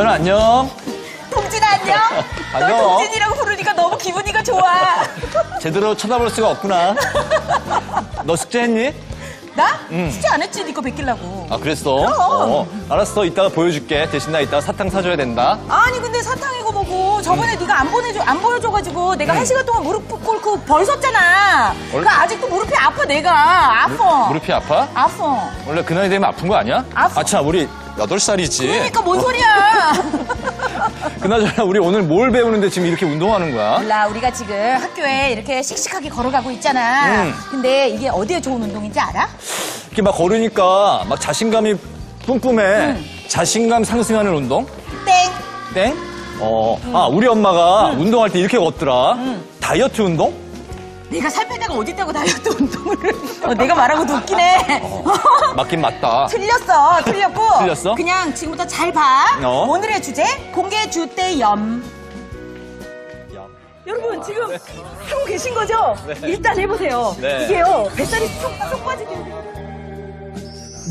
동준아 안녕. 동진아 안녕. 널 안녕. 동진이라고 부르니까 너무 기분이가 좋아. 제대로 쳐다볼 수가 없구나. 너 숙제했니? 나? 숙제 안 했지, 네 거 베끼려고. 아 그랬어? 알았어. 이따가 보여줄게. 대신 나 이따가 사탕 사줘야 된다. 아니 근데 사탕이고 뭐고 저번에 네가 안 보여줘가지고 내가 1시간 동안 무릎 꿇고 벌 섰잖아. 그 아직도 무릎이 아파 내가. 아파. 무릎이 아파? 아파. 원래 그 나이 되면 아픈 거 아니야? 아파. 아참 우리 8살이지. 그러니까 뭔 소리야. 그나저나 우리 오늘 뭘 배우는데 지금 이렇게 운동하는 거야? 몰라, 우리가 지금 학교에 이렇게 씩씩하게 걸어가고 있잖아. 근데 이게 어디에 좋은 운동인지 알아? 이렇게 막 걸으니까 막 자신감이 뿜뿜해. 자신감 상승하는 운동? 땡. 땡? 우리 엄마가 운동할 때 이렇게 걷더라. 다이어트 운동? 내가 살 빼다가 어디 있다고 다이어트 운동을. 내가 말하고도 웃기네. 맞긴 맞다. 틀렸고. 틀렸어? 그냥 지금부터 잘 봐. 오늘의 주제, 공개 주대염. 여러분, 지금 하고 계신 거죠? 일단 해보세요. 네. 이게요, 뱃살이 쏙쏙 빠지게.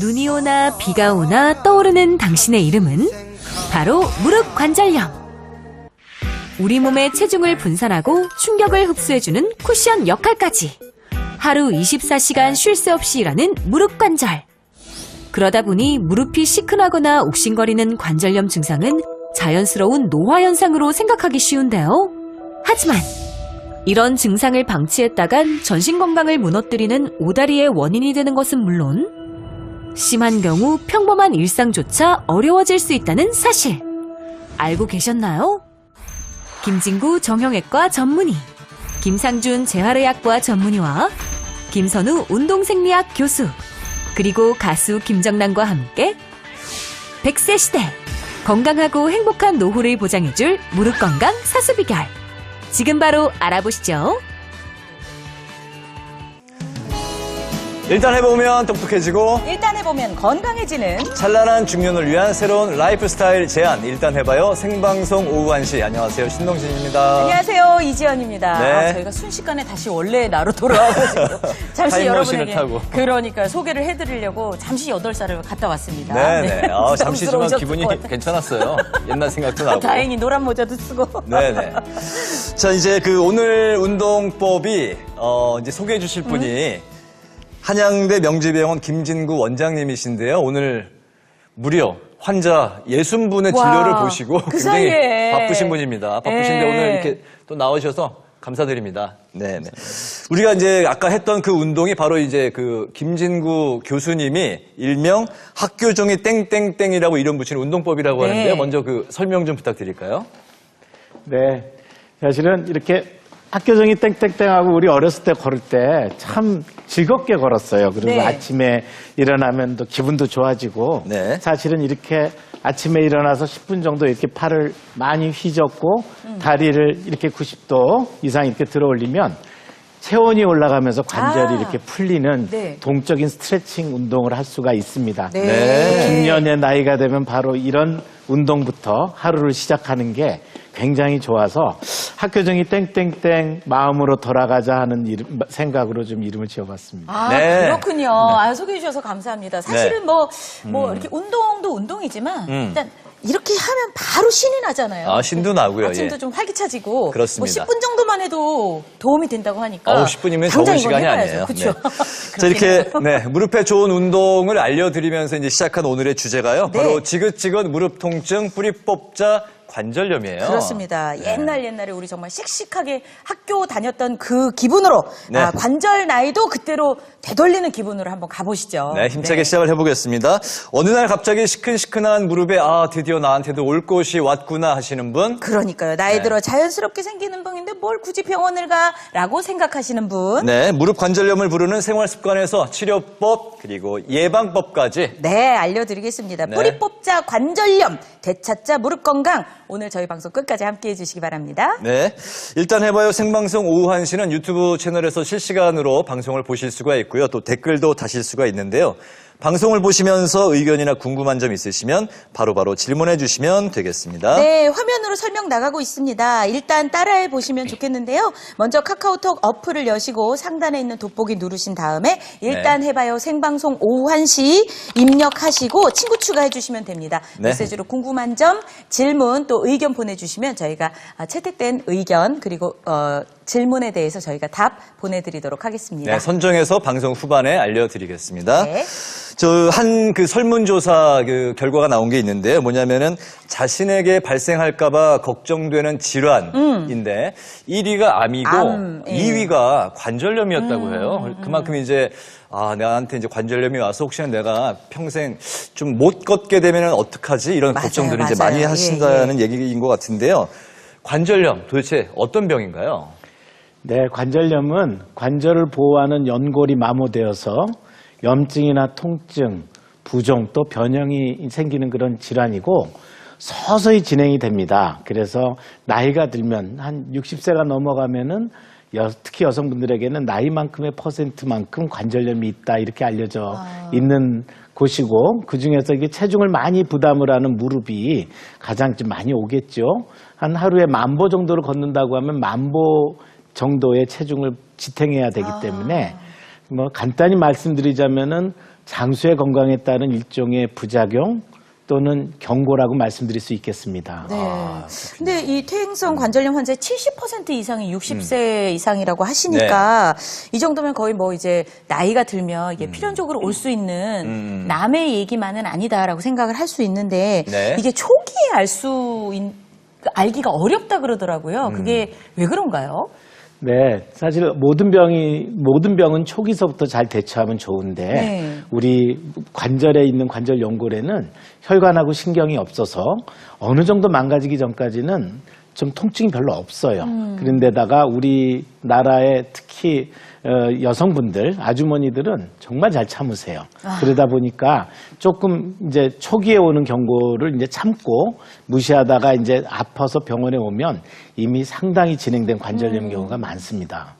눈이 오나 비가 오나 떠오르는 당신의 이름은 바로 무릎 관절염. 우리 몸의 체중을 분산하고 충격을 흡수해주는 쿠션 역할까지 하루 24시간 쉴 새 없이 일하는 무릎 관절. 그러다 보니 무릎이 시큰하거나 욱신거리는 관절염 증상은 자연스러운 노화 현상으로 생각하기 쉬운데요. 하지만 이런 증상을 방치했다간 전신 건강을 무너뜨리는 오다리의 원인이 되는 것은 물론 심한 경우 평범한 일상조차 어려워질 수 있다는 사실 알고 계셨나요? 김진구 정형외과 전문의, 김상준 재활의학과 전문의와 김선우 운동생리학 교수, 그리고 가수 김정남과 함께 100세 시대 건강하고 행복한 노후를 보장해줄 무릎 건강 사수비결. 지금 바로 알아보시죠. 일단 해보면 똑똑해지고 일단 해보면 건강해지는 찬란한 중년을 위한 새로운 라이프 스타일 제안. 일단 해봐요. 생방송 오후 1시. 안녕하세요. 신동진입니다. 안녕하세요, 이지연입니다. 네. 저희가 순식간에 다시 원래의 나로 돌아와가지고 잠시 타임머신을 여러분에게 타고. 그러니까 소개를 해드리려고 잠시 8살을 갔다 왔습니다. 네네. 잠시지만 부담스러우셨을 기분이 것 같아요. 괜찮았어요. 옛날 생각도 나고. 다행히 노란 모자도 쓰고. 네네. 자, 이제 그 오늘 운동법이, 이제 소개해 주실 분이 한양대 명지병원 김진구 원장님이신데요. 오늘 무려 환자 60분의 와, 진료를 보시고 그 굉장히 사이에. 바쁘신 분입니다. 바쁘신데 네. 오늘 이렇게 또 나오셔서 감사드립니다. 네네. 우리가 이제 아까 했던 그 운동이 바로 이제 그 김진구 교수님이 일명 학교종이 땡땡땡이라고 이름 붙이는 운동법이라고 네. 하는데요. 먼저 그 설명 좀 부탁드릴까요? 네. 사실은 이렇게 학교정이 땡땡땡하고 우리 어렸을 때 걸을 때 참 즐겁게 걸었어요. 그리고 네. 아침에 일어나면 또 기분도 좋아지고 네. 사실은 이렇게 아침에 일어나서 10분 정도 이렇게 팔을 많이 휘젓고 다리를 이렇게 90도 이상 이렇게 들어 올리면 체온이 올라가면서 관절이 이렇게 풀리는 네. 동적인 스트레칭 운동을 할 수가 있습니다. 네. 중년의 나이가 되면 바로 이런 운동부터 하루를 시작하는 게 굉장히 좋아서 학교정이 땡땡땡 마음으로 돌아가자 하는 생각으로 좀 이름을 지어봤습니다. 아, 네. 그렇군요. 소개해 주셔서 감사합니다. 사실은 뭐 이렇게 운동도 운동이지만 일단 이렇게 하면 바로 신이 나잖아요. 신도 나고요. 아침도 예. 좀 활기차지고 그렇습니다. 뭐 10분 정도만 해도 도움이 된다고 하니까 10분이면 당장 적은 이걸 시간이 해봐야죠. 아니에요. 그렇죠. 자, 이렇게 무릎에 좋은 운동을 알려드리면서 이제 시작한 오늘의 주제가요. 네. 바로 지긋지긋 무릎 통증 뿌리 뽑자 관절염이에요. 그렇습니다. 옛날에 우리 정말 씩씩하게 학교 다녔던 그 기분으로 네. 관절 나이도 그때로 되돌리는 기분으로 한번 가보시죠. 네, 힘차게 시작을 해보겠습니다. 어느 날 갑자기 시큰시큰한 무릎에 드디어 나한테도 올 곳이 왔구나 하시는 분. 그러니까요. 나이 들어 자연스럽게 생기는 병인데 뭘 굳이 병원을 가라고 생각하시는 분. 네, 무릎 관절염을 부르는 생활 습관에서 치료법 그리고 예방법까지. 네, 알려드리겠습니다. 네. 뿌리 뽑자 관절염, 되찾자 무릎 건강. 오늘 저희 방송 끝까지 함께해 주시기 바랍니다. 네, 일단 해봐요. 생방송 오후 1시는 유튜브 채널에서 실시간으로 방송을 보실 수가 있고요. 또 댓글도 다실 수가 있는데요. 방송을 보시면서 의견이나 궁금한 점 있으시면 바로바로 질문해 주시면 되겠습니다. 네, 화면으로 설명 나가고 있습니다. 일단 따라해 보시면 좋겠는데요. 먼저 카카오톡 어플을 여시고 상단에 있는 돋보기 누르신 다음에 일단 해봐요 생방송 오후 1시 입력하시고 친구 추가해 주시면 됩니다. 네. 메시지로 궁금한 점, 질문 또 의견 보내주시면 저희가 채택된 의견 그리고 질문에 대해서 저희가 답 보내드리도록 하겠습니다. 네, 선정해서 방송 후반에 알려드리겠습니다. 네. 한 그 설문조사 그 결과가 나온 게 있는데요. 뭐냐면은 자신에게 발생할까봐 걱정되는 질환인데 1위가 암이고 암, 예. 2위가 관절염이었다고 해요. 그만큼 이제 나한테 이제 관절염이 와서 혹시나 내가 평생 좀 못 걷게 되면은 어떡하지? 이런 맞아요, 걱정들을 이제 맞아요. 많이 예, 하신다는 얘기인 것 같은데요. 관절염 도대체 어떤 병인가요? 네, 관절염은 관절을 보호하는 연골이 마모되어서 염증이나 통증, 부종 또 변형이 생기는 그런 질환이고 서서히 진행이 됩니다. 그래서 나이가 들면 한 60세가 넘어가면은 특히 여성분들에게는 나이만큼의 퍼센트만큼 관절염이 있다 이렇게 알려져 있는 곳이고 그중에서 이게 체중을 많이 부담을 하는 무릎이 가장 좀 많이 오겠죠. 한 하루에 10,000보 정도를 걷는다고 하면 10,000보 정도의 체중을 지탱해야 되기 때문에 뭐 간단히 말씀드리자면은 장수의 건강에 따른 일종의 부작용 또는 경고라고 말씀드릴 수 있겠습니다. 네. 근데 이 퇴행성 관절염 환자의 70% 이상이 60세 이상이라고 하시니까 이 정도면 거의 뭐 이제 나이가 들면 이게 필연적으로 올 수 있는 남의 얘기만은 아니다라고 생각을 할 수 있는데 네. 이게 초기에 알기가 어렵다 그러더라고요. 그게 왜 그런가요? 네, 사실 모든 병은 초기서부터 잘 대처하면 좋은데 네. 우리 관절에 있는 관절 연골에는 혈관하고 신경이 없어서 어느 정도 망가지기 전까지는 좀 통증이 별로 없어요. 그런데다가 우리나라의 특히 여성분들, 아주머니들은 정말 잘 참으세요. 그러다 보니까 조금 이제 초기에 오는 경고를 이제 참고 무시하다가 이제 아파서 병원에 오면 이미 상당히 진행된 관절염 경우가 많습니다.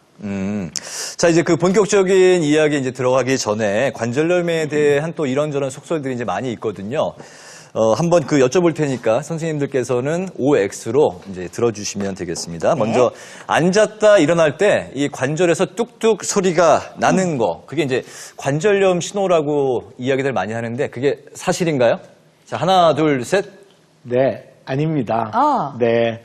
자, 이제 그 본격적인 이야기 이제 들어가기 전에 관절염에 대한 또 이런저런 속설들이 이제 많이 있거든요. 한번 그 여쭤볼 테니까 선생님들께서는 OX로 이제 들어주시면 되겠습니다. 먼저 앉았다 일어날 때 이 관절에서 뚝뚝 소리가 나는 거, 그게 이제 관절염 신호라고 이야기들 많이 하는데 그게 사실인가요? 자, 하나, 둘, 셋. 네, 아닙니다. 아. 네,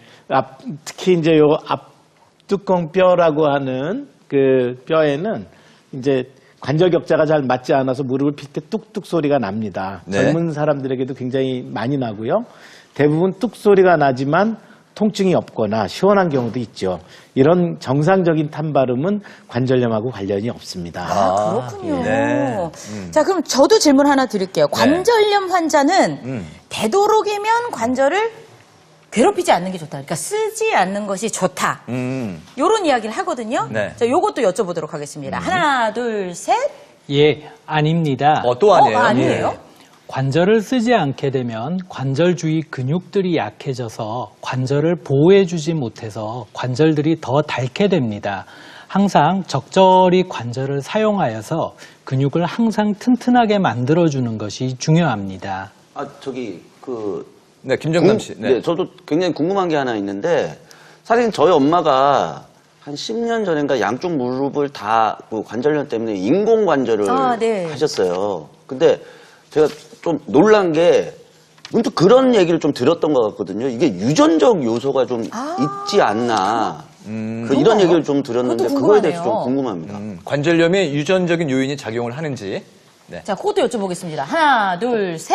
특히 이제 요 앞뚜껑뼈라고 하는 그 뼈에는 이제 관절 격자가 잘 맞지 않아서 무릎을 필 때 뚝뚝 소리가 납니다. 네. 젊은 사람들에게도 굉장히 많이 나고요. 대부분 뚝 소리가 나지만 통증이 없거나 시원한 경우도 있죠. 이런 정상적인 탄발음은 관절염하고 관련이 없습니다. 그렇군요. 네. 자, 그럼 저도 질문 하나 드릴게요. 관절염 환자는 되도록이면 관절을 괴롭히지 않는 게 좋다. 그러니까 쓰지 않는 것이 좋다. 요런 이야기를 하거든요. 네. 자, 요것도 여쭤보도록 하겠습니다. 하나, 둘, 셋. 예, 아닙니다. 또 아니에요? 아니에요? 예. 관절을 쓰지 않게 되면 관절 주위 근육들이 약해져서 관절을 보호해주지 못해서 관절들이 더 닳게 됩니다. 항상 적절히 관절을 사용하여서 근육을 항상 튼튼하게 만들어주는 것이 중요합니다. 네, 김정남 씨. 네, 저도 굉장히 궁금한 게 하나 있는데 사실 저희 엄마가 한 10년 전인가 양쪽 무릎을 다 그 관절염 때문에 인공 관절을 네. 하셨어요. 근데 제가 좀 놀란 게 문득 그런 얘기를 좀 들었던 것 같거든요. 이게 유전적 요소가 좀 있지 않나. 이런 얘기를 좀 들었는데 그것도 그거에 대해서 궁금하네요. 좀 궁금합니다. 관절염이 유전적인 요인이 작용을 하는지. 네. 자, 그것도 여쭤보겠습니다. 하나, 둘, 셋.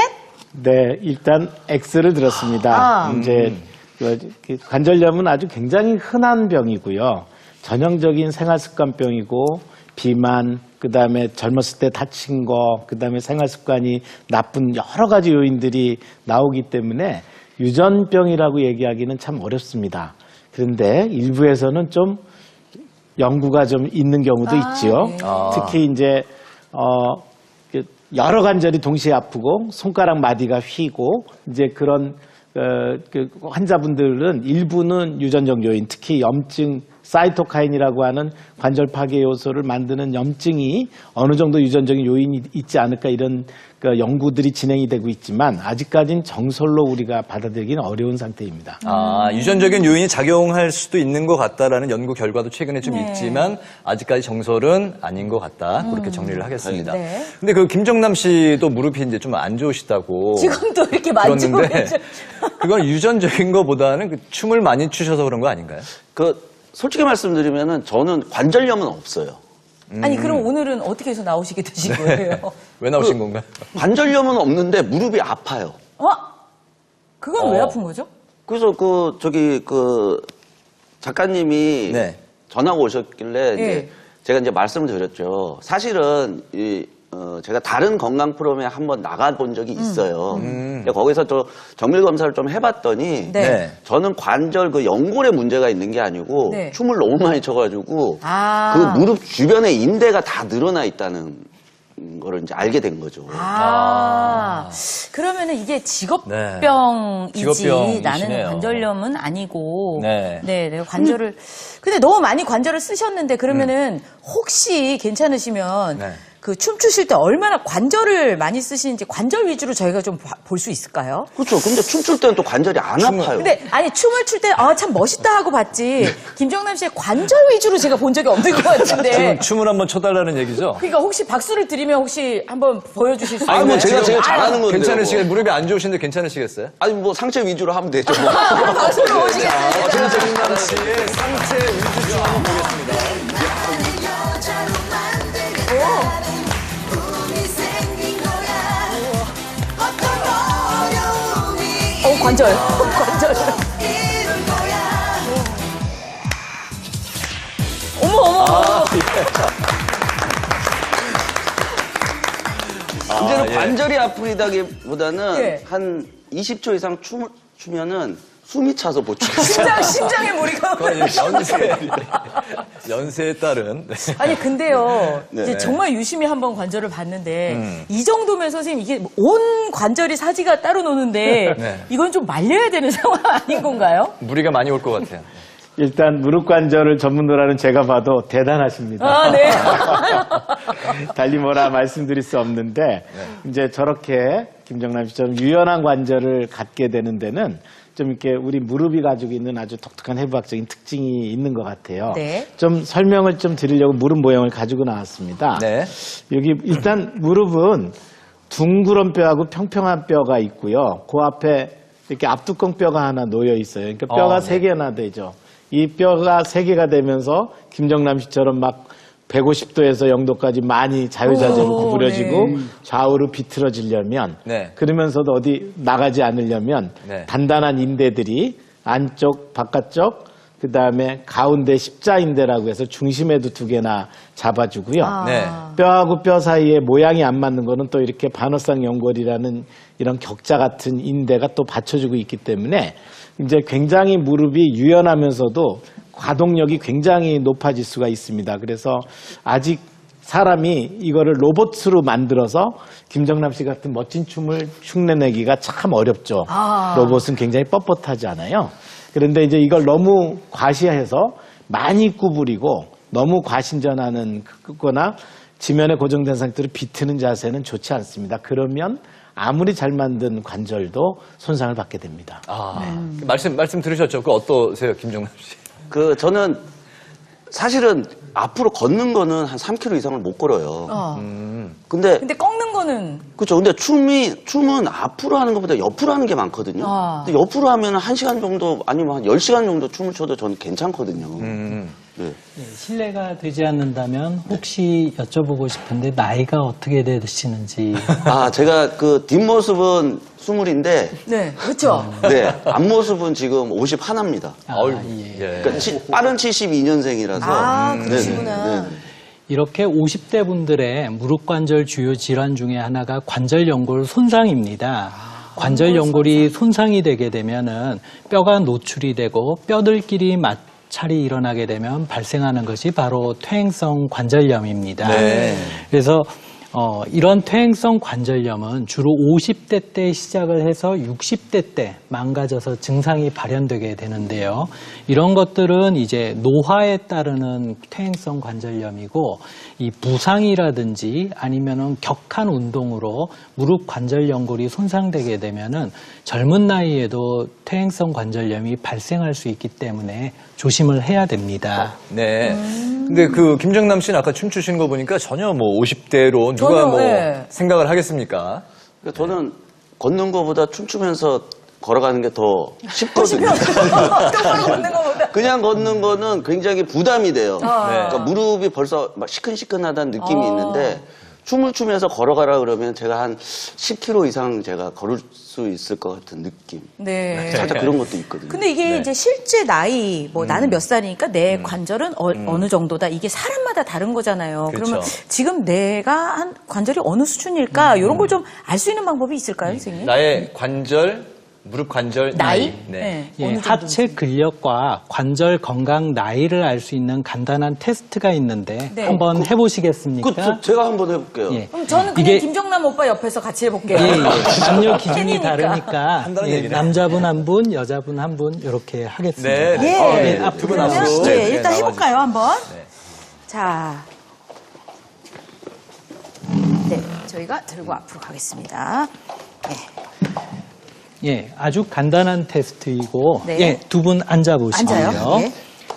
네, 일단 X를 들었습니다. 이제 그 관절염은 아주 굉장히 흔한 병이고요. 전형적인 생활습관병이고 비만, 그다음에 젊었을 때 다친 거, 그다음에 생활습관이 나쁜 여러 가지 요인들이 나오기 때문에 유전병이라고 얘기하기는 참 어렵습니다. 그런데 일부에서는 좀 연구가 좀 있는 경우도 있지요. 네. 특히 이제 여러 관절이 동시에 아프고 손가락 마디가 휘고 이제 그런 그 환자분들은 일부는 유전적 요인, 특히 염증 사이토카인이라고 하는 관절 파괴 요소를 만드는 염증이 어느 정도 유전적인 요인이 있지 않을까 이런 그 연구들이 진행이 되고 있지만 아직까지는 정설로 우리가 받아들이기는 어려운 상태입니다. 유전적인 요인이 작용할 수도 있는 것 같다라는 연구 결과도 최근에 좀 네. 있지만 아직까지 정설은 아닌 것 같다. 그렇게 정리를 하겠습니다. 네. 근데 그 김정남 씨도 무릎이 이제 좀 안 좋으시다고 지금도 이렇게 만지고 들었는데 계셔. 그건 유전적인 것보다는 그 춤을 많이 추셔서 그런 거 아닌가요? 솔직히 말씀드리면은 저는 관절염은 없어요. 아니 그럼 오늘은 어떻게 해서 나오시게 되신 거예요? 왜 나오신 건가요? 관절염은 없는데 무릎이 아파요. 그건 왜 아픈 거죠? 그래서 작가님이 네. 전화가 오셨길래 네. 이제 제가 이제 말씀을 드렸죠. 사실은 제가 다른 건강 프로그램에 한번 나가본 적이 있어요. 근데 거기서 또 정밀 검사를 좀 해봤더니 네. 저는 관절 그 연골에 문제가 있는 게 아니고 네. 춤을 너무 많이 춰가지고 아. 그 무릎 주변에 인대가 다 늘어나 있다는 거를 이제 알게 된 거죠. 그러면은 이게 직업병이지 직업병이시네요. 나는 관절염은 아니고 네. 내가 관절을 근데 너무 많이 관절을 쓰셨는데 그러면은 혹시 괜찮으시면 네. 그 춤추실 때 얼마나 관절을 많이 쓰시는지 관절 위주로 저희가 좀 볼 수 있을까요? 그렇죠. 근데 춤출 때는 또 관절이 안 아파요. 근데 아니 춤을 출 때 참 멋있다 하고 봤지 김정남 씨의 관절 위주로 제가 본 적이 없는 것 같은데 지금 춤을 한번 춰달라는 얘기죠? 그러니까 혹시 박수를 드리면 혹시 한번 보여주실 수 있나요? 뭐 제가 제일 잘하는 건데요. 괜찮으시겠어요? 무릎이 안 좋으신데 괜찮으시겠어요? 아니 뭐 상체 위주로 하면 되죠. 뭐. 박수로 오시겠어요? 김정남 씨의 상체 위주 춤 한번 보겠습니다. 관절. 관절. 어머. 이제는 관절이 아프다기보다는 예. 한 20초 이상 춤을 추면은 숨이 차서 못 추겠어요. 심장에 무리가. 연세에 따른. 아니 근데요. 네. 이제 정말 유심히 한번 관절을 봤는데 이 정도면 선생님 이게 온 관절이 사지가 따로 노는데 네. 이건 좀 말려야 되는 상황 아닌 건가요? 무리가 많이 올 것 같아요. 일단 무릎 관절을 전문으로라는 제가 봐도 대단하십니다. 아, 네. 달리 뭐라 말씀드릴 수 없는데 이제 저렇게 김정남 씨처럼 유연한 관절을 갖게 되는 데는 좀 이렇게 우리 무릎이 가지고 있는 아주 독특한 해부학적인 특징이 있는 것 같아요. 네. 좀 설명을 좀 드리려고 무릎 모형을 가지고 나왔습니다. 네. 여기 일단 무릎은 둥그런 뼈하고 평평한 뼈가 있고요. 그 앞에 이렇게 앞뚜껑 뼈가 하나 놓여 있어요. 그러니까 뼈가 네. 세 개나 되죠. 이 뼈가 세 개가 되면서 김정남 씨처럼 막 150도에서 0도까지 많이 자유자재로 오, 구부려지고 네. 좌우로 비틀어지려면 네. 그러면서도 어디 나가지 않으려면 네. 단단한 인대들이 안쪽, 바깥쪽 그다음에 가운데 십자인대라고 해서 중심에도 두 개나 잡아주고요. 네. 뼈하고 뼈 사이에 모양이 안 맞는 거는 또 이렇게 반어쌍 연골이라는 이런 격자 같은 인대가 또 받쳐주고 있기 때문에 이제 굉장히 무릎이 유연하면서도 가동력이 굉장히 높아질 수가 있습니다. 그래서 아직 사람이 이거를 로봇으로 만들어서 김정남 씨 같은 멋진 춤을 흉내내기가 참 어렵죠. 로봇은 굉장히 뻣뻣하잖아요. 그런데 이제 이걸 너무 과시해서 많이 구부리고 너무 과신전하는 거나 지면에 고정된 상태로 비트는 자세는 좋지 않습니다. 그러면 아무리 잘 만든 관절도 손상을 받게 됩니다. 말씀 들으셨죠? 그 어떠세요, 김정남 씨? 저는 사실은 앞으로 걷는 거는 한 3km 이상을 못 걸어요. 근데 근데 꺾는 거는 그렇죠. 근데 춤은 앞으로 하는 것보다 옆으로 하는 게 많거든요. 근데 옆으로 하면 1시간 정도 아니면 한 10시간 정도 춤을 춰도 저는 괜찮거든요. 네. 네, 실례가 되지 않는다면 혹시 여쭤보고 싶은데 나이가 어떻게 되시는지. 제가 그 뒷모습은 20인데 네 그렇죠. 네, 앞모습은 지금 51입니다. 예. 그러니까 빠른 72년생이라서. 그러시구나. 이렇게 50대 분들의 무릎 관절 주요 질환 중에 하나가 관절 연골 손상입니다. 관절 연골이 손상이 되게 되면은 뼈가 노출이 되고 뼈들끼리 마찰이 일어나게 되면 발생하는 것이 바로 퇴행성 관절염입니다. 네. 그래서 이런 퇴행성 관절염은 주로 50대 때 시작을 해서 60대 때 망가져서 증상이 발현되게 되는데요. 이런 것들은 이제 노화에 따르는 퇴행성 관절염이고 이 부상이라든지 아니면은 격한 운동으로 무릎 관절 연골이 손상되게 되면은 젊은 나이에도 퇴행성 관절염이 발생할 수 있기 때문에 조심을 해야 됩니다. 네. 근데 그 김정남 씨는 아까 춤추신 거 보니까 전혀 뭐 50대로 누가 전혀, 뭐 네. 생각을 하겠습니까? 그러니까 저는 걷는 거보다 춤추면서 걸어가는 게 더 쉽거든요. 똑바로 걷는 거보다. 그냥 걷는 거는 굉장히 부담이 돼요. 네. 그러니까 무릎이 벌써 막 시큰시큰하다는 느낌이 있는데 춤을 추면서 걸어가라 그러면 제가 한 10km 이상 제가 걸을 수 있을 것 같은 느낌. 네. 살짝 그런 것도 있거든요. 근데 이게 네. 이제 실제 나이, 뭐 나는 몇 살이니까 내 관절은 어느 정도다. 이게 사람마다 다른 거잖아요. 그렇죠. 그러면 지금 내가 한 관절이 어느 수준일까? 이런 걸 좀 알 수 있는 방법이 있을까요, 선생님? 나의 관절, 무릎 관절 나이. 네. 예, 어느 정도? 하체 근력과 관절 건강 나이를 알 수 있는 간단한 테스트가 있는데 네. 한번 해보시겠습니까? 제가 한번 해볼게요. 예. 그럼 저는 그냥 이게- 김정남 오빠 옆에서 같이 해볼게요. 예, 예. 남녀 기준이 팬이니까. 다르니까 한다는 예, 얘기네. 남자분 한 분, 여자분 한 분 이렇게 하겠습니다. 네. 예. 네. 앞으로 두분 그러면 앞으로. 예, 네, 일단 나와주세요. 해볼까요, 한번? 네. 자. 네, 저희가 들고 앞으로 가겠습니다. 예, 아주 간단한 테스트이고, 네. 예, 두 분 앉아보시고요. 앉아요? 예.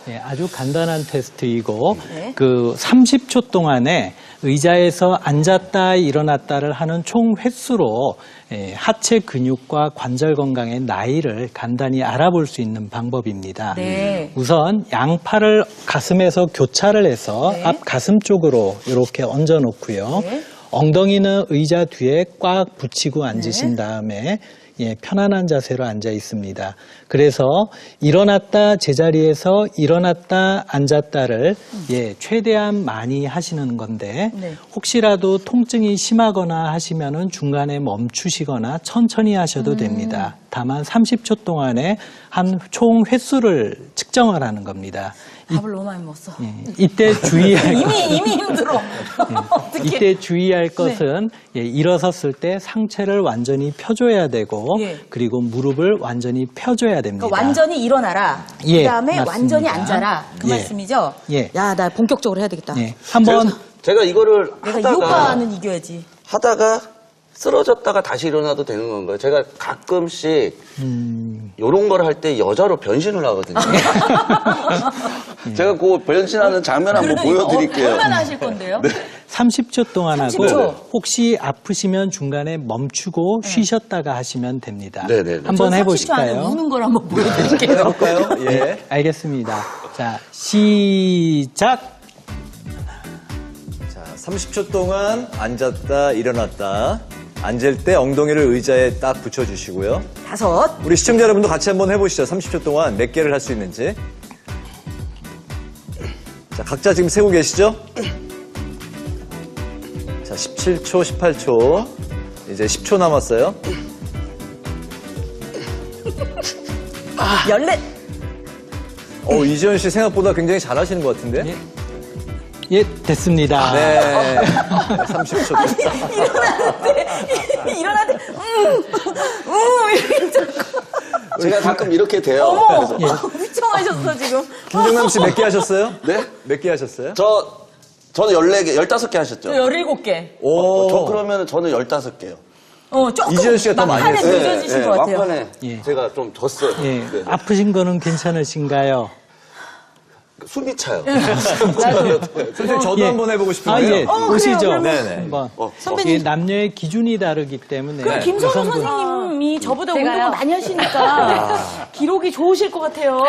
예, 아주 간단한 테스트이고, 네. 그 30초 동안에 의자에서 앉았다 일어났다를 하는 총 횟수로 예, 하체 근육과 관절 건강의 나이를 간단히 알아볼 수 있는 방법입니다. 네. 우선 양팔을 가슴에서 교차를 해서 네. 앞 가슴 쪽으로 이렇게 얹어 놓고요. 네. 엉덩이는 의자 뒤에 꽉 붙이고 앉으신 네. 다음에 예, 편안한 자세로 앉아 있습니다. 그래서 일어났다 제자리에서 일어났다 앉았다를 예, 최대한 많이 하시는 건데 네. 혹시라도 통증이 심하거나 하시면은 중간에 멈추시거나 천천히 하셔도 됩니다. 다만 30초 동안에 한 총 횟수를 측정을 하는 겁니다. 밥을 너무 많이 먹었어. 예, 이때 주의할 이미 힘들어. 어떻게? 이때 주의할 것은 예, 일어섰을 때 상체를 완전히 펴줘야 되고 예. 그리고 무릎을 완전히 펴줘야 됩니다. 그러니까 완전히 일어나라. 예, 그다음에 맞습니다. 완전히 앉아라. 그 예. 말씀이죠? 예. 야, 나 본격적으로 해야 되겠다. 예, 한번 제가 이거를 내가 이 하다가 오빠는 이겨야지. 쓰러졌다가 다시 일어나도 되는 건가요? 제가 가끔씩 이런 걸 할 때 여자로 변신을 하거든요. 제가 그 변신하는 장면 한번 그래도 이거 보여드릴게요. 얼마나 하실 건데요? 30초 동안 하고 30초. 혹시 아프시면 중간에 멈추고 쉬셨다가 하시면 됩니다. 네네네. 한번 저 30초 안에 해보실까요? 우는 걸 한번 보여드릴게요. 해볼까요? 예. 알겠습니다. 자, 시작! 자, 30초 동안 앉았다, 일어났다. 앉을 때 엉덩이를 의자에 딱 붙여주시고요. 5. 우리 시청자 여러분도 같이 한번 해보시죠. 30초 동안 몇 개를 할 수 있는지. 자, 각자 지금 세고 계시죠? 자, 17초, 18초. 이제 10초 남았어요. 14. 이지현 씨 생각보다 굉장히 잘하시는 것 같은데? 예. 예, 됐습니다. 네. 30초. 일어나는데, 이렇게 자꾸. 제가 가끔 이렇게 돼요. 어머! 그래서 휘청하셨어, 지금. 김정남 씨 몇 개 하셨어요? 네? 몇 개 하셨어요? 저는 14개, 15개 하셨죠? 저 17개. 오. 저 그러면 저는 15개요. 조금. 이지현 씨가 더 많이 막판에 했어요. 늦어지신 것 같아요. 막판에 예. 제가 좀 졌어요. 예, 네. 아프신 거는 괜찮으신가요? 숨이 차요. 선생님, 저도 예. 한번 해보고 싶은데요. 예, 그래요, 오시죠. 그러면. 네네. 한번. 선배님. 이게 남녀의 기준이 다르기 때문에. 그럼 김선우 여성분- 선생님이 저보다 제가요? 운동을 많이 하시니까 기록이 좋으실 것 같아요.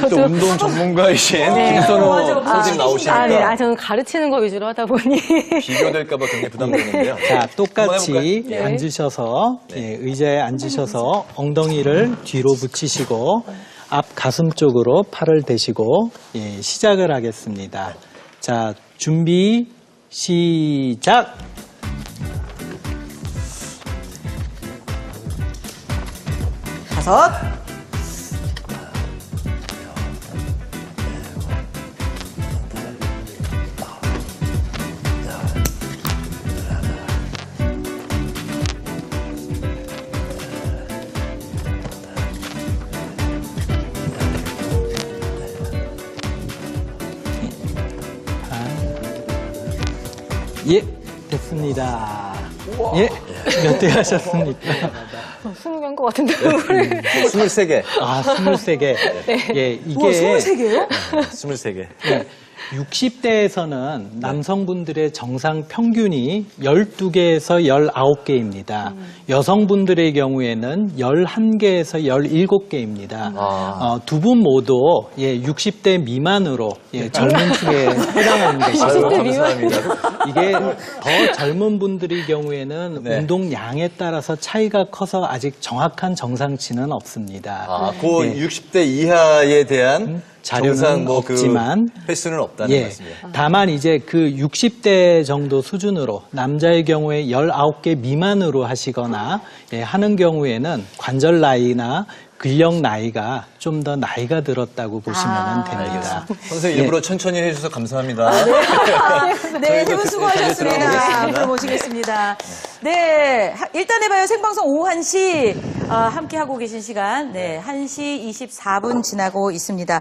또 운동 전문가이신 김선호 맞아. 선생님 나오시니까 네. 저는 가르치는 거 위주로 하다 보니. 비교될까봐 굉장히 부담되는데요. 자, 똑같이 한번 해볼까요? 예, 앉으셔서 예, 의자에 앉으셔서 엉덩이를 뒤로 붙이시고 앞 가슴 쪽으로 팔을 대시고 예, 시작을 하겠습니다. 자, 준비 시작. 다섯. 예, 됐습니다. 예, 몇 대 하셨습니까? 20개인 것 같은데. 23개. 아, 23개. 예, 이게. 우와, 23개요? 23개. 네, 60대에서는 남성분들의 정상 평균이 12개에서 19개입니다. 여성분들의 경우에는 11개에서 17개입니다. 두 분 모두 60대 미만으로 젊은 층에 해당하는 것이고 감사합니다. 이게 더 젊은 분들의 경우에는 네. 운동량에 따라서 차이가 커서 아직 정확한 정상치는 없습니다. 그 60대 이하에 대한 자료는 정상 없지만 횟수는 없다는 예, 말씀이에요. 다만 이제 그 60대 정도 수준으로 남자의 경우에 19개 미만으로 하시거나 하는 경우에는 관절 나이나 근력 나이가 좀 더 나이가 들었다고 보시면 됩니다. 선생님 일부러 천천히 해주셔서 감사합니다. 네, 세 저희도 분 다시 수고하셨습니다. 들어보겠습니다. 앞으로 모시겠습니다. 네, 일단 해봐요. 생방송 오후 1시 함께 하고 계신 시간, 1시 24분 지나고 있습니다.